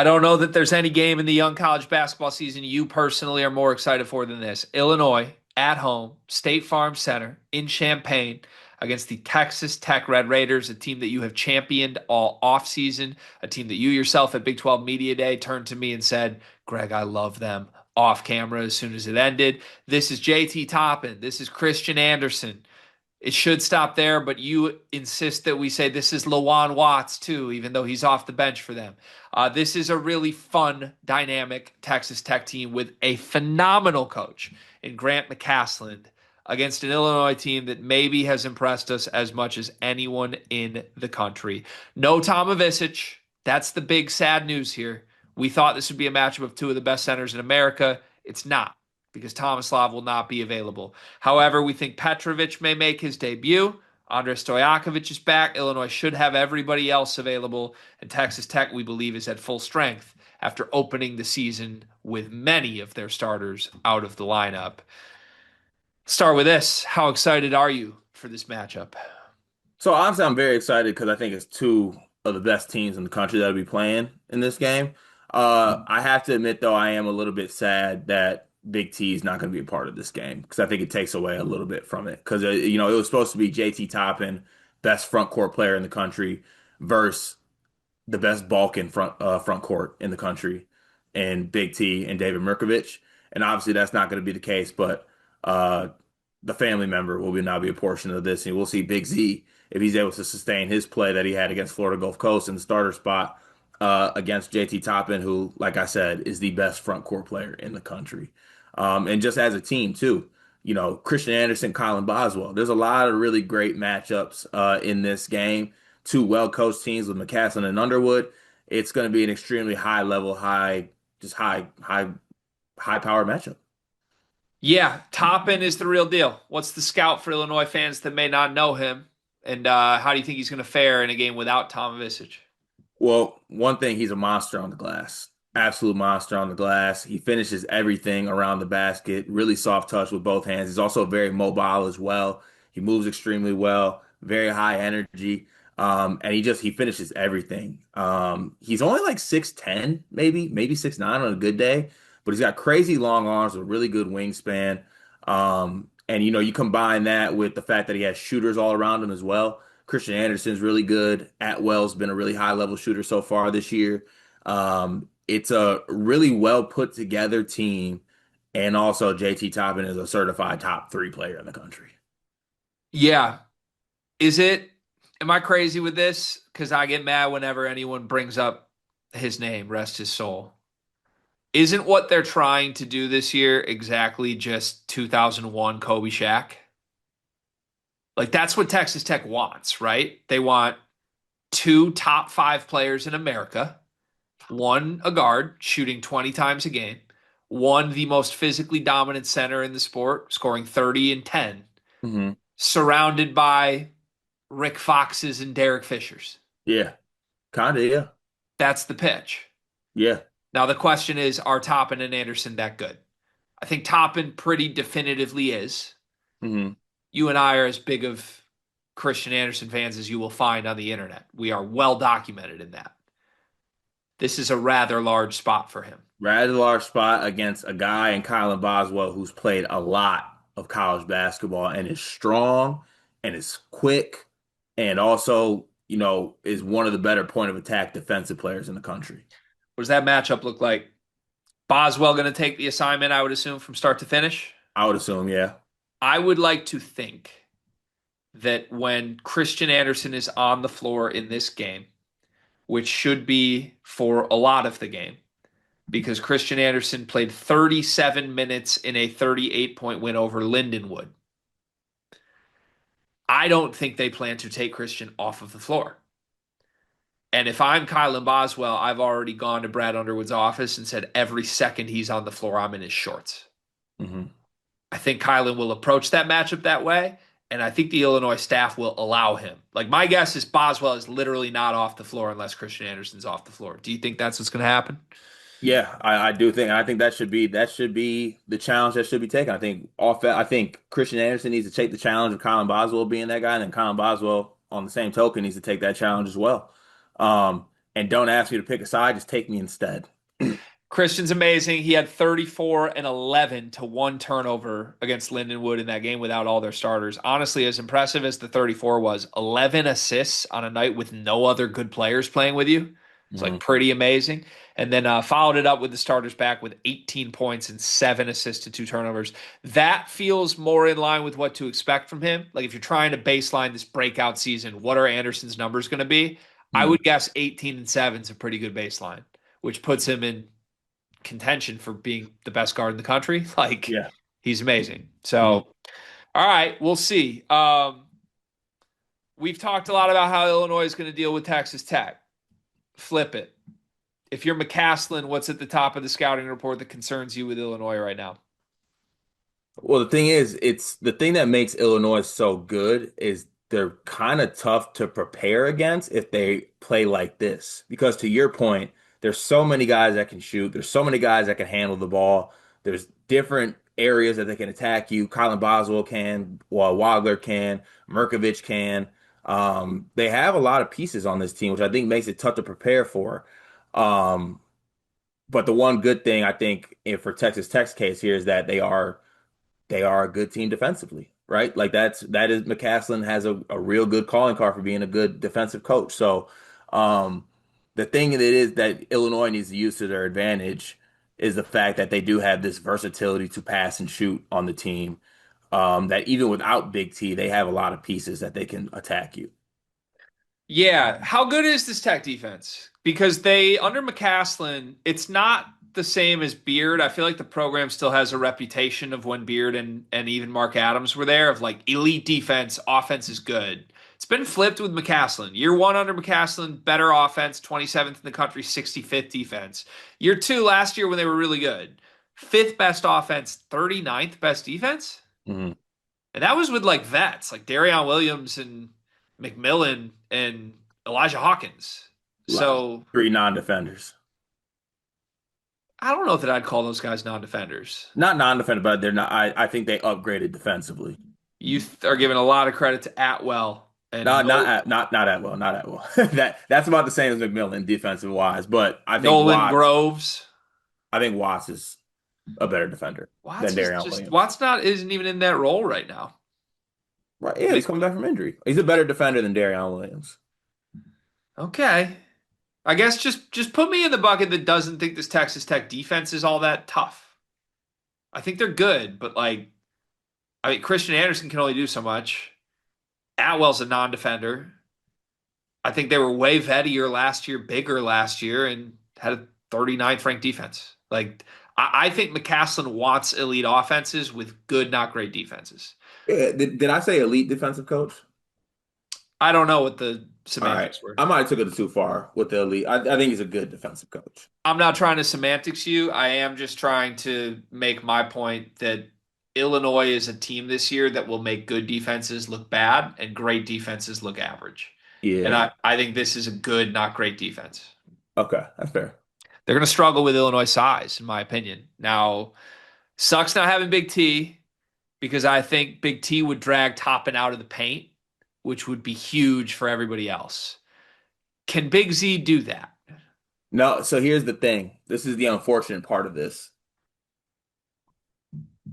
I don't know that there's any game in the young college basketball season you personally are more excited for than this. Illinois at home, State Farm Center in Champaign against the Texas Tech Red Raiders, a team that you have championed all offseason, a team that you yourself at Big 12 Media Day turned to me and said, Greg, I love them off camera as soon as it ended. This is JT Toppin. This is Christian Anderson. It should stop there, but you insist that we say this is Lawan Watts too, even though he's off the bench for them. This is a really fun, dynamic Texas Tech team with a phenomenal coach in Grant McCasland against an Illinois team that maybe has impressed us as much as anyone in the country. No Tomovicic. That's the big sad news here. We thought this would be a matchup of two of the best centers in America. It's not because Tomislav will not be available. However, we think Petrovic may make his debut. Andrei Stojakovic is back. Illinois should have everybody else available. And Texas Tech, we believe, is at full strength after opening the season with many of their starters out of the lineup. Start with this. How excited are you for this matchup? So honestly, I'm very excited because I think it's two of the best teams in the country that'll be playing in this game. I have to admit, though, I am a little bit sad that Big T is not going to be a part of this game because I think it takes away a little bit from it. Because it was supposed to be JT Toppin, best front court player in the country, versus the best Balkan front court in the country, and Big T and David Mirkovic. And obviously, that's not going to be the case. But uh, the family member will now be a portion of this, and we'll see Big Z if he's able to sustain his play that he had against Florida Gulf Coast in the starter spot against JT Toppin, who, like I said, is the best front court player in the country. And just as a team, too, Christian Anderson, Colin Boswell. There's a lot of really great matchups in this game. Two well-coached teams with McCaslin and Underwood. It's going to be an extremely high level, high power matchup. Yeah, Toppin is the real deal. What's the scout for Illinois fans that may not know him? And how do you think he's going to fare in a game without Tomovicic? Well, one thing, he's a monster on the glass. Absolute monster on the glass. He finishes everything around the basket. Really soft touch with both hands. He's also very mobile as well. He moves extremely well. Very high energy. And he finishes everything. He's only like 6'10", maybe 6'9" on a good day, but he's got crazy long arms, a really good wingspan. And you combine that with the fact that he has shooters all around him as well. Christian Anderson's really good. Atwell's been a really high level shooter so far this year. It's a really well put together team. And also JT Toppin is a certified top three player in the country. Yeah. Is it, am I crazy with this? Because I get mad whenever anyone brings up his name, rest his soul. Isn't what they're trying to do this year exactly just 2001 Kobe Shaq? Like that's what Texas Tech wants, right? They want two top five players in America, one a guard shooting 20 times a game, one the most physically dominant center in the sport, scoring 30 and 10, Hmm. surrounded by Rick Foxes and Derek Fishers. Yeah, kind of. Yeah, That's the pitch. yeah. Now the question is, are Toppin and Anderson that good? I think Toppin pretty definitively is. Hmm. You and I are as big of Christian Anderson fans as you will find on the internet. We are well documented in that. This is a rather large spot for him. Rather large spot against a guy in Kylan Boswell who's played a lot of college basketball and is strong and is quick and also, is one of the better point of attack defensive players in the country. What does that matchup look like? Boswell going to take the assignment, I would assume, from start to finish? I would assume, yeah. I would like to think that when Christian Anderson is on the floor in this game, which should be for a lot of the game, because Christian Anderson played 37 minutes in a 38-point win over Lindenwood. I don't think they plan to take Christian off of the floor. And if I'm Kylan Boswell, I've already gone to Brad Underwood's office and said every second he's on the floor, I'm in his shorts. Hmm. I think Kylan will approach that matchup that way, and I think the Illinois staff will allow him. Like my guess is Boswell is literally not off the floor unless Christian Anderson's off the floor. Do you think that's what's going to happen? Yeah, I do think I think that should be the challenge that should be taken. I think Christian Anderson needs to take the challenge of Colin Boswell being that guy, and then Colin Boswell on the same token needs to take that challenge as well. And don't ask me to pick a side, just take me instead. Christian's amazing. He had 34 and 11 to one turnover against Lindenwood in that game without all their starters. Honestly, as impressive as the 34 was, 11 assists on a night with no other good players playing with you. It's like Mhm. pretty amazing. And then followed it up with the starters back with 18 points and 7 assists to 2 turnovers. That feels more in line with what to expect from him. Like if you're trying to baseline this breakout season, what are Anderson's numbers going to be? I Mhm. would guess 18 and 7 is a pretty good baseline, which puts him in contention for being the best guard in the country. Like Yeah. he's amazing. Mhm. So, all right, we'll see. We've talked a lot about how Illinois is going to deal with Texas Tech. Flip it. If you're McCaslin, what's at the top of the scouting report that concerns you with Illinois right now? Well, the thing is, it's the thing that makes Illinois so good is they're kind of tough to prepare against if they play like this. Because to your point, there's so many guys that can shoot. There's so many guys that can handle the ball. There's different areas that they can attack you. Colin Boswell can, well, Wagler can, Merkovich can. They have a lot of pieces on this team, which I think makes it tough to prepare for. Um, but the one good thing I think for Texas Tech's case here is that they are a good team defensively, right? Like that is McCaslin has a real good calling card for being a good defensive coach. So the thing that is that Illinois needs to use to their advantage is the fact that they do have this versatility to pass and shoot on the team. That even without Big T, they have a lot of pieces that they can attack you. Yeah, how good is this Tech defense? Because they under McCaslin, it's not the same as Beard. I feel like the program still has a reputation of when Beard and even Mark Adams were there of like elite defense, offense is good. It's been flipped with McCaslin. Year one under McCaslin, better offense, 27th in the country, 65th defense. Year two, last year when they were really good, fifth best offense, 39th best defense. Mhm. And that was with like vets like Darion Williams and McMillan and Elijah Hawkins. So Three non-defenders. I don't know that I'd call those guys non-defenders. Not non-defender, but they're not. I think they upgraded defensively. You are giving a lot of credit to Atwell and Not not at not not at well, not at well. That's about the same as McMillan defensive wise, but Nolan Groves. I think Watts is a better defender than Watts is Darion just Williams. Watts not isn't even in that role right now. Right? Yeah, he's Like, coming back from injury. He's a better defender than Darion Williams. okay. I guess just put me in the bucket that doesn't think this Texas Tech defense is all that tough. I think they're good, but like I mean Christian Anderson can only do so much. Atwell's a non-defender. I think they were way vettier last year, bigger last year, and had a 39th ranked defense. Like I think McCaslin wants elite offenses with good, not great defenses. Yeah, did I say elite defensive coach? I don't know what the All right, semantics were. I might have took it too far with the elite. I think he's a good defensive coach. I'm not trying to semantics you. I am just trying to make my point that Illinois is a team this year that will make good defenses look bad and great defenses look average. And Yeah. I think this is a good, not great defense. Okay, that's fair. They're going to struggle with Illinois size, in my opinion. Now, sucks not having Big T because I think Big T would drag Toppin out of the paint, which would be huge for everybody else. Can Big Z do that? No, so here's the thing. This is the unfortunate part of this.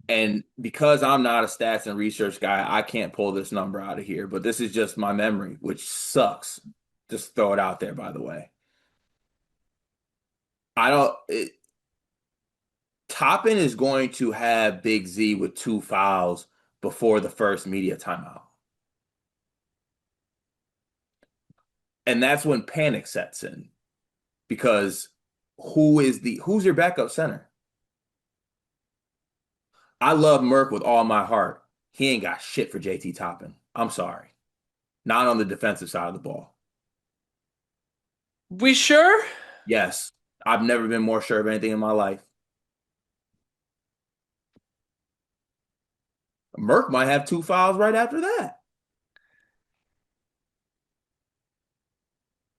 And because I'm not a stats and research guy, I can't pull this number out of here, but this is just my memory, which sucks. Just throw it out there, by the way. I don't. Toppin is going to have Big Z with two fouls before the first media timeout. And that's when panic sets in because who's your backup center? I love Merck with all my heart. He ain't got shit for JT Toppin. I'm sorry. Not on the defensive side of the ball. We sure? Yes, I've never been more sure of anything in my life. Merck might have two fouls right after that.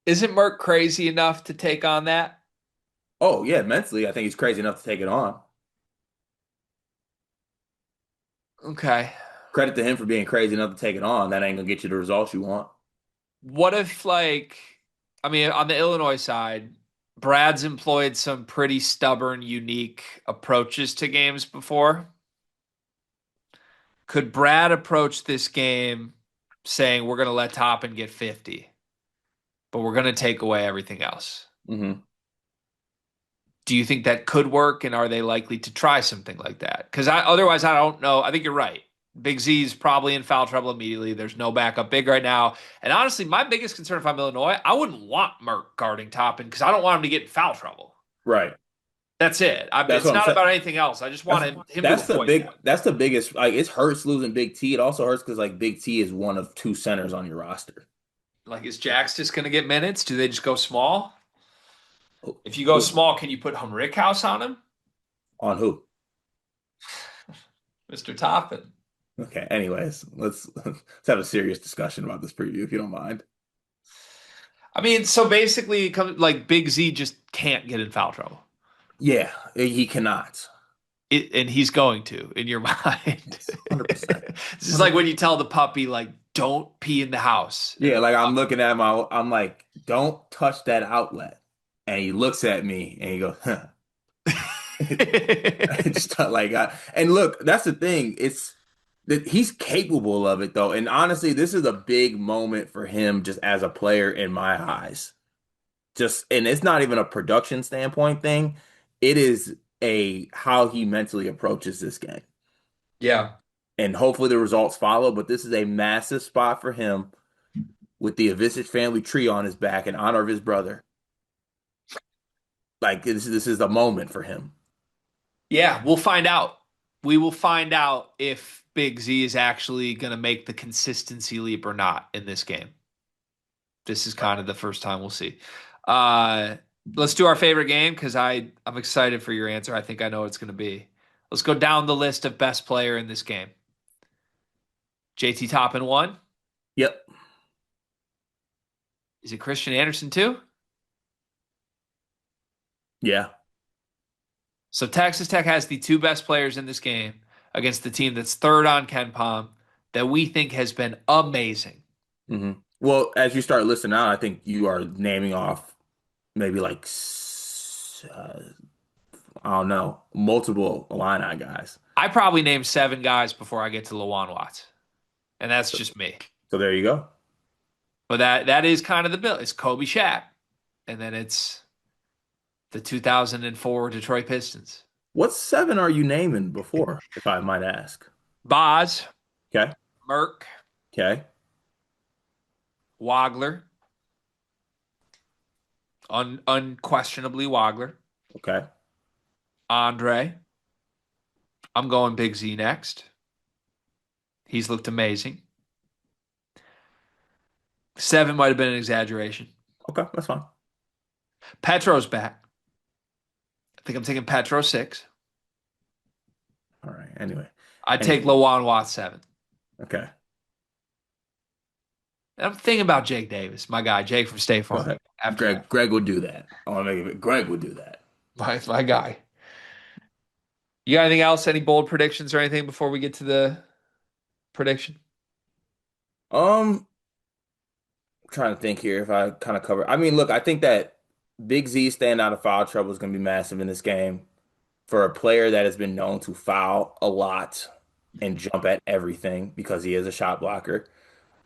Isn't Merck crazy enough to take on that? Oh, yeah, mentally, I think he's crazy enough to take it on. Okay. Credit to him for being crazy enough to take it on. That ain't gonna get you the results you want. What if, like, I mean, on the Illinois side, Brad's employed some pretty stubborn, unique approaches to games before. Could Brad approach this game saying we're going to let Toppin get 50, but we're going to take away everything else? Hmm. Do you think that could work, and are they likely to try something like that? Because otherwise, I don't know. I think you're right. Big Z's probably in foul trouble immediately. There's no backup big right now. And honestly, my biggest concern if I'm Illinois, I wouldn't want Merck guarding Toppin because I don't want him to get in foul trouble. Right. That's it. That's It's what I'm not saying. about anything else. I just want That's him to avoid that. that's the biggest, like it hurts losing Big T. It also hurts because like Big T is one of two centers on your roster. Like, is Jax just going to get minutes? Do they just go small? Who, If you go who- small, can you put House on him? on who? Mr. Toppin. Okay. Anyways, let's have a serious discussion about this preview if you don't mind. I mean, so basically, it comes like Big Z just can't get in foul trouble. Yeah, he cannot. And he's going to, in your mind. 100%. This is like when you tell the puppy, like, don't pee in the house. And Yeah, like I'm looking at I'm like, don't touch that outlet. And he looks at me and he goes, huh. Just like, and look, that's the thing. It's that he's capable of it though. And honestly, this is a big moment for him just as a player in my eyes. Just, and it's not even a production standpoint thing. It is a how he mentally approaches this game. Yeah. And hopefully the results follow, but this is a massive spot for him with the Avicic family tree on his back in honor of his brother. Like this is the moment for him. Yeah, we'll find out. We will find out if Big Z is actually going to make the consistency leap or not in this game. This is kind of the first time we'll see. Uh, let's do our favorite game because I'm excited for your answer. I think I know what it's going to be. Let's go down the list of best player in this game. JT Toppin one. Yep. Is it Christian Anderson too? Yeah. So Texas Tech has the two best players in this game against the team that's third on Ken Palm that we think has been amazing. Hmm. Well, as you start listening out, I think you are naming off maybe like I don't know, multiple Illini guys. I probably named seven guys before I get to Lawan Watts, and that's So, just me. so there you go. But that is kind of the bill. It's Kobe Shaq, and then it's the 2004 Detroit Pistons. What seven are you naming before, if I might ask? Boz, Okay. Merck, Okay. Wagler, unquestionably Wagler, Okay. Andre. I'm going Big Z next. He's looked amazing. Seven might have been an exaggeration. Okay. That's fine. Petro's back. I think I'm taking Petro six. All right. Anyway. I'd take Anyway. Lawan Watts seven. Okay. And I'm thinking about Jake Davis, my guy, Jake from State Go Farm. ahead. After Greg. that, Greg would do that. I want to make it. Greg would do that. my guy. You got anything else? Any bold predictions or anything before we get to the prediction? Um, trying to think here if I kind of cover. I mean, look, I think that Big Z staying out of foul trouble is going to be massive in this game for a player that has been known to foul a lot and jump at everything because he is a shot blocker.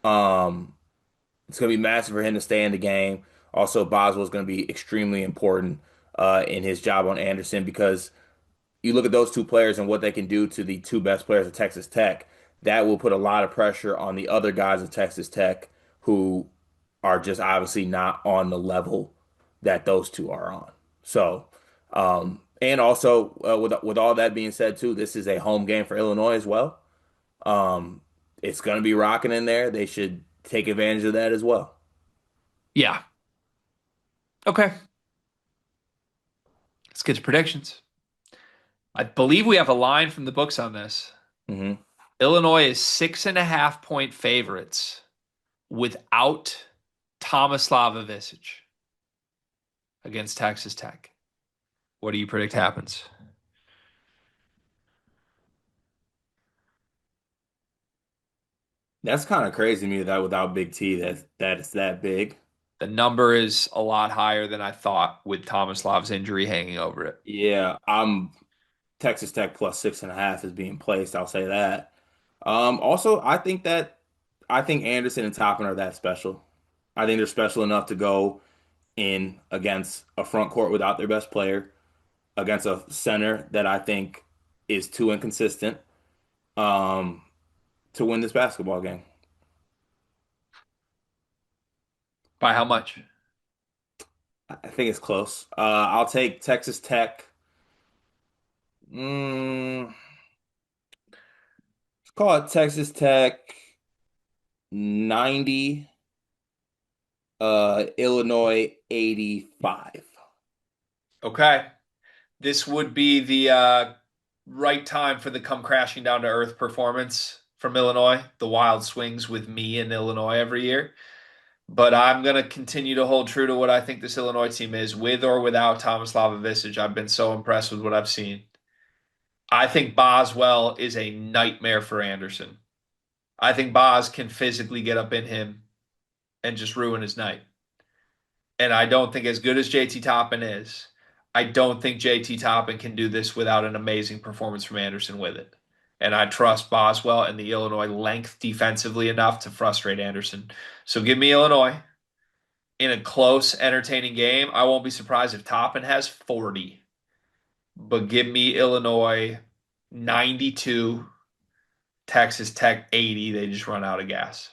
Um, it's going to be massive for him to stay in the game. Also, Boswell is going to be extremely important in his job on Anderson because you look at those two players and what they can do to the two best players of Texas Tech. That will put a lot of pressure on the other guys of Texas Tech who are just obviously not on the level that those two are on. So, and also with all that being said, too, this is a home game for Illinois as well. Um, it's going to be rocking in there. They should take advantage of that as well. Yeah. Okay. Let's get to predictions. I believe we have a line from the books on this. Hmm. Illinois is 6.5 point favorites without Tomislav Ivicic against Texas Tech. What do you predict happens? That's kind of crazy to me that without Big T, that it's that big. The number is a lot higher than I thought with Thomas Lav's injury hanging over it. Yeah, I'm Texas Tech plus 6.5 is being placed. I'll say that. Also, I think Anderson and Toppin are that special. I think they're special enough to go in against a front court without their best player, against a center that I think is too inconsistent, um, to win this basketball game. By how much? I think it's close. I'll take Texas Tech. Mm, let's call it Texas Tech 90, Illinois 85. Okay. This would be the right time for the come crashing down to earth performance from Illinois, the wild swings with me in Illinois every year. But I'm going to continue to hold true to what I think this Illinois team is, with or without Thomas Lavavisic. I've been so impressed with what I've seen. I think Boswell is a nightmare for Anderson. I think Boz can physically get up in him and just ruin his night. And I don't think, as good as JT Toppin is, I don't think JT Toppin can do this without an amazing performance from Anderson with it. And I trust Boswell and the Illinois length defensively enough to frustrate Anderson. So give me Illinois in a close, entertaining game. I won't be surprised if Toppin has 40, but give me Illinois 92, Texas Tech 80. They just run out of gas.